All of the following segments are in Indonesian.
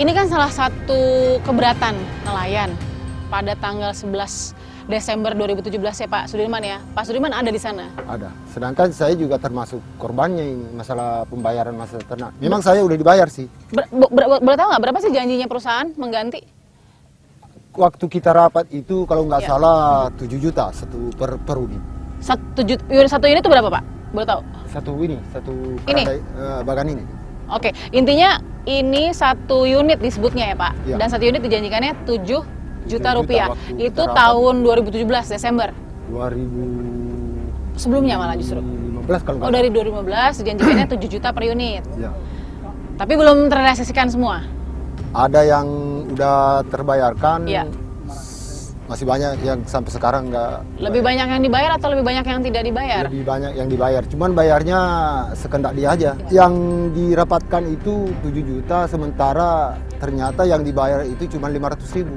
Ini kan salah satu keberatan nelayan pada tanggal 11 Desember 2017 ya Pak Sudirman ya. Pak Sudirman ada di sana? Ada. Sedangkan saya juga termasuk korbannya ini, masalah pembayaran masalah ternak. Memang saya udah dibayar sih. Boleh tahu nggak berapa sih janjinya perusahaan mengganti? Waktu kita rapat itu kalau nggak salah 7 juta per unit. Satu unit itu berapa Pak? Boleh tahu? Satu Ini? bagan ini. Oke, intinya ini satu unit disebutnya ya Pak. Ya. Dan satu unit dijanjikannya 7 juta rupiah. waktu Itu kita tahun 2017 Desember. 2015 Sebelumnya malah justru. kalau nggak Oh, dari 2015 dijanjikannya 7 juta per unit. Ya. Tapi belum terrealisasikan semua. Ada yang udah terbayarkan. Iya. Masih banyak yang sampai sekarang nggak. Lebih banyak yang dibayar atau lebih banyak yang tidak dibayar? Lebih banyak yang dibayar. Cuman bayarnya sekendak dia aja. Yang dirapatkan itu 7 juta, sementara ternyata yang dibayar itu cuma 500.000.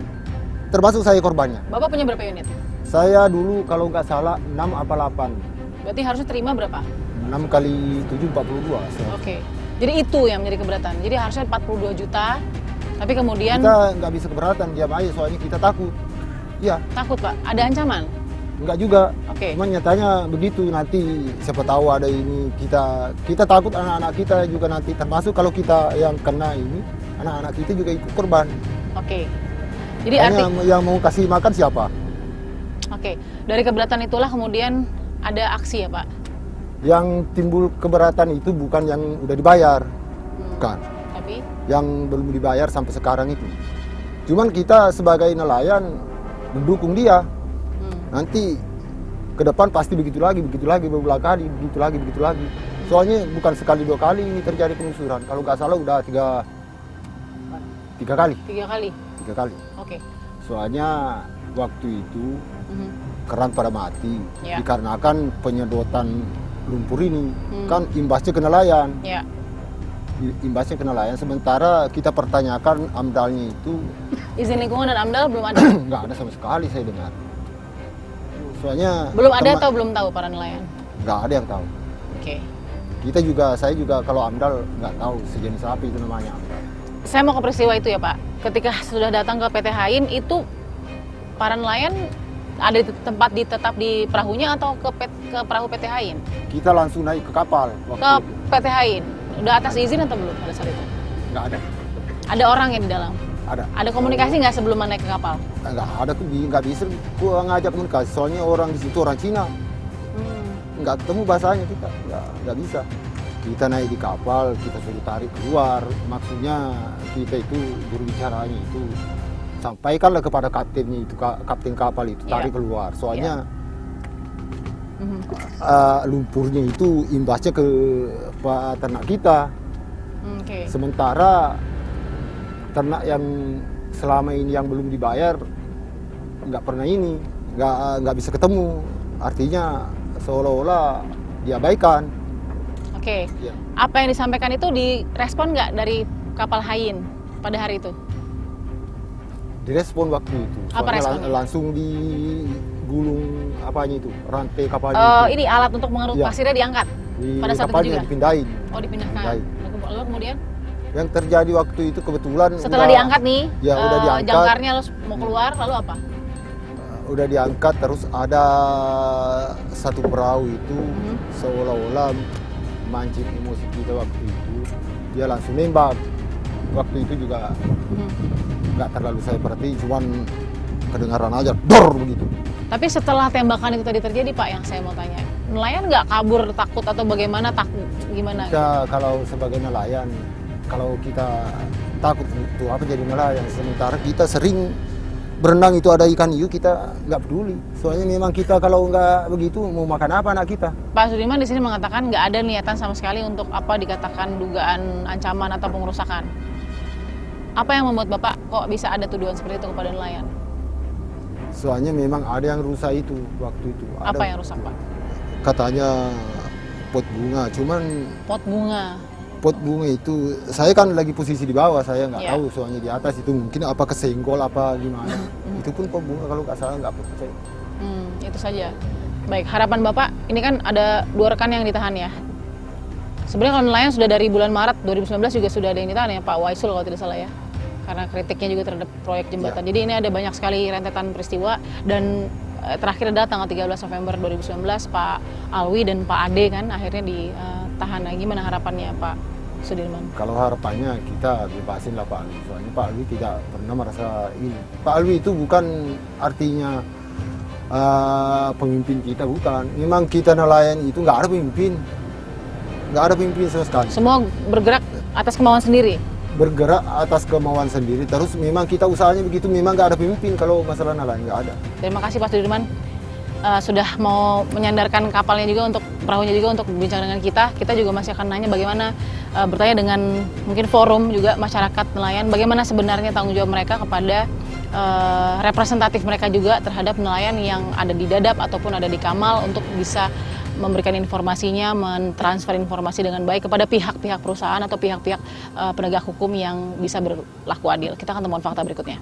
Termasuk saya korbannya. Bapak punya berapa unit? Saya dulu kalau nggak salah 6 apa 8. Berarti harusnya terima berapa? 6 kali 7, 42. Oke. Jadi itu yang menjadi keberatan. Jadi harusnya 42 juta. Tapi kemudian Kita nggak bisa keberatan, diam aja soalnya kita takut. Iya, takut Pak, ada ancaman? nggak juga. Oke. Cuman nyatanya begitu, nanti siapa tahu ada ini, kita takut anak-anak kita juga nanti, termasuk kalau kita yang kena ini, anak-anak kita juga ikut korban. Oke. Jadi Makanya yang mau kasih makan siapa? Oke. Dari keberatan itulah kemudian ada aksi ya Pak? Yang timbul keberatan itu bukan yang udah dibayar, bukan. Tapi? Yang belum dibayar sampai sekarang itu. Cuman kita sebagai nelayan mendukung dia. Nanti ke depan pasti begitu lagi, berulang kali, begitu lagi. Soalnya bukan sekali 2 kali ini terjadi pengusuran. Kalau nggak salah udah tiga kali. 3 kali? 3 kali. Oke. Soalnya waktu itu keran pada mati. Ya. Dikarenakan penyedotan lumpur ini. Kan imbasnya ke nelayan. Ya. Imbasnya ke nelayan. Sementara kita pertanyakan AMDAL-nya itu Izin lingkungan dan AMDAL belum ada? nggak ada sama sekali saya dengar. Soalnya Belum ada atau belum tahu para nelayan? nggak ada yang tahu. Oke. Saya juga kalau AMDAL nggak tahu sejenis apa itu namanya AMDAL. Saya mau ke peristiwa itu ya Pak. Ketika sudah datang ke PT Hain itu para nelayan ada di tempat tetap di perahunya atau ke perahu PT Hain? Kita langsung naik ke kapal waktu Ke itu. PT Hain. Udah atas izin atau belum pada saat itu? Nggak ada. Ada orang yang di dalam? Ada. Ada komunikasi nggak sebelum naik ke kapal? Nggak ada tuh, nggak bisa gua ngajak komunikasi. Soalnya orang di situ orang Cina. Nggak ketemu bahasanya kita, nggak bisa. Kita naik di kapal, kita suruh tarik keluar. Maksudnya kita itu berbicaranya itu sampaikanlah kepada kaptennya itu, kapten kapal itu tarik keluar. Soalnya lumpurnya itu imbasnya ke ternak kita. Okay. Sementara ternak yang selama ini yang belum dibayar nggak pernah ini, nggak bisa ketemu. Artinya seolah-olah diabaikan. Oke. Ya. Apa yang disampaikan itu direspon nggak dari kapal Hain pada hari itu? Direspon waktu itu. Apa responnya? Langsung digulung apanya itu, rantai kapalnya itu. Ini alat untuk mengeruk Ya. pasirnya diangkat pada saat itu kapalnya juga? dipindahin. Oh, dipindahkan. Lalu kemudian? Yang terjadi waktu itu kebetulan Setelah diangkat nih, ya, udah diangkat. jangkarnya mau keluar, lalu apa? Udah diangkat, terus ada satu perahu itu seolah-olah mancing emosi kita waktu itu. Dia langsung nembak. Waktu itu juga nggak terlalu saya perhatiin, cuman kedengaran aja, dor begitu. Tapi setelah tembakan itu tadi terjadi Pak, yang saya mau tanya, nelayan nggak kabur takut atau bagaimana, takut gimana? Kita kalau sebagai nelayan, kalau kita takut itu apa jadi nelayan, sementara kita sering berenang itu ada ikan hiu, kita nggak peduli. Soalnya memang kita kalau nggak begitu mau makan apa anak kita. Pak Sudirman di sini mengatakan nggak ada niatan sama sekali untuk apa dikatakan dugaan ancaman atau pengerusakan. Apa yang membuat Bapak kok bisa ada tuduhan seperti itu kepada nelayan? Soalnya memang ada yang rusak itu waktu itu. Apa yang rusak Pak? Katanya pot bunga, cuman Pot bunga. pot bunga itu, saya kan lagi posisi di bawah, saya nggak Iya. tahu, soalnya di atas itu mungkin apa kesenggol apa gimana. Itu pun pot bunga kalau nggak salah, nggak percaya. Itu saja. Baik, harapan Bapak, ini kan ada 2 rekan yang ditahan ya. Sebenarnya kalau nelayan sudah dari bulan Maret 2019 juga sudah ada yang ditahan ya, Pak Waisul kalau tidak salah ya. karena kritiknya juga terhadap proyek jembatan. Jadi ini ada banyak sekali rentetan peristiwa dan terakhir adalah tanggal 13 November 2019 Pak Alwi dan Pak Ade kan akhirnya ditahan. Nah, gimana harapannya Pak Sudirman? Kalau harapannya kita bebasin lah Pak Alwi, soalnya Pak Alwi tidak pernah merasa ini. Pak Alwi itu bukan artinya pemimpin kita, bukan. Memang kita nelayan itu nggak ada pemimpin, sama sekali. Semua bergerak atas kemauan sendiri. Bergerak atas kemauan sendiri. Terus memang kita usahanya begitu, memang nggak ada pemimpin kalau masalah nelayan, nggak ada. Terima kasih Pak Sudirman sudah mau menyandarkan kapalnya juga untuk perahunya juga untuk berbincang dengan kita. Kita juga masih akan nanya bagaimana bertanya dengan mungkin forum juga masyarakat nelayan, bagaimana sebenarnya tanggung jawab mereka kepada representatif mereka juga terhadap nelayan yang ada di Dadap ataupun ada di Kamal untuk bisa memberikan informasinya, mentransfer informasi dengan baik kepada pihak-pihak perusahaan atau pihak-pihak penegak hukum yang bisa berlaku adil. Kita akan temukan fakta berikutnya.